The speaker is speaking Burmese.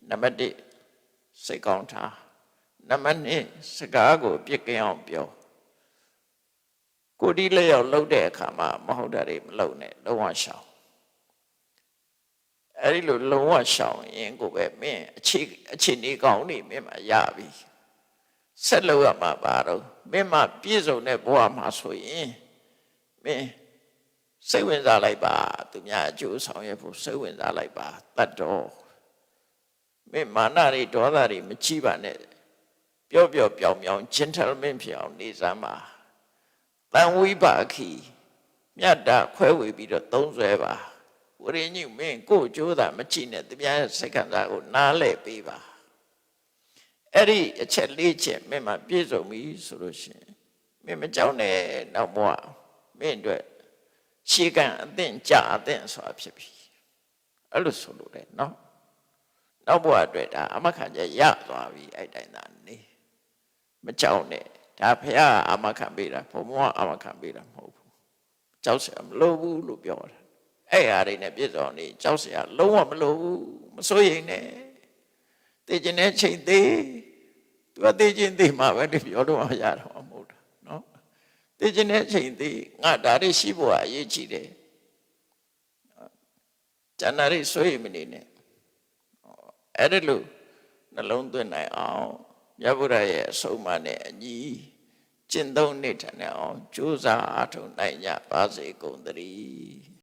နံပါတ်1စိတ်ကောင်းထားနံပါတ်2စကားကိုပြစ်ကင်းအောင်ပြောကိုဒီလျောက်လှုပ်တဲ့အခါမှာမဟုတ်တာတွေမလုပ်နဲ့လုံးဝရှောင်အဲ့ဒီလိုလုံးဝရှောင်ရင်ကိုပဲမင်းအခြေအနေကောင်းနေမင်းမှာရပြီဆက်လို့ရမှာပါတော့မင်းမှာပြည့်စုံတဲ့ဘဝမှာဆိုရင်မင်းစိတ်ဝင်စားလိုက်ပါသူများအကျိုးဆောင်ရဖို့စိတ်ဝင်စားလိုက်ပါတတ်တော်မင်းမာနတွေဒေါသတွေမကြီးပါနဲ့ပြောပြောင် gentleman ဖြစ်အောင်နေစမ်းပါတန်ဝိပါခီမြတ်တာခွဲဝေပြီးတော့သုံးဆွဲပါဝရညိမင်းကိုကြိုးတာမကြည့်နဲ့သူများရဲ့စိတ်ခံစားကိုနားလဲပေးပါအဲ့ဒီအချက်၄ချက်မင်းမှာပြည့်စုံပြီဆိုလို့ရှိရင်မင်းမကြောက်နဲ့နောက်ဘဝမင်းအတွက်ရှေးကံအသင့်ကြအသင့်ဆိုတာဖြစ်ပြီအဲ့လိုဆိုလို့လေနော်နောက်ဘဝအတွက်ဒါအမခံချက်ရသွားပြီအဲ့တိုင်းသာနေမကြောက်နဲ့ဒါဖះအာမခံပေးတာဘုံဘဝအာမခံပေးတာမဟုတ်ဘူးကြောက်စရာမလိုဘူးလို့ပြောတာအဲ့ဟာတွေနဲ့ပြည့်စုံနေကြောက်စရာလုံးဝမလိုဘူးမစိုးရိမ်နဲ့သိကျင်တဲ့ချိန်သေးသူကသိကျင်သေးမှာပဲတပြောတော့ရတော့မဟုတ်တာနော်သိကျင်တဲ့ချိန်သေးငါဒါတွေရှိဖို့အရေးကြီးတယ်ကျန်တာတွေစိုးရိမ်မနေနဲ့အဲ့ဒါလို့နှလုံးသွင်းနိုင်အောင်မြတ်ဗုဒ္ဓရဲ့အဆုံးအမနဲ့အညီကျင့်သုံးနေထိုင်အောင်ကြိုးစားအားထုတ်နိုင်ကြပါစေကုန်သတည်း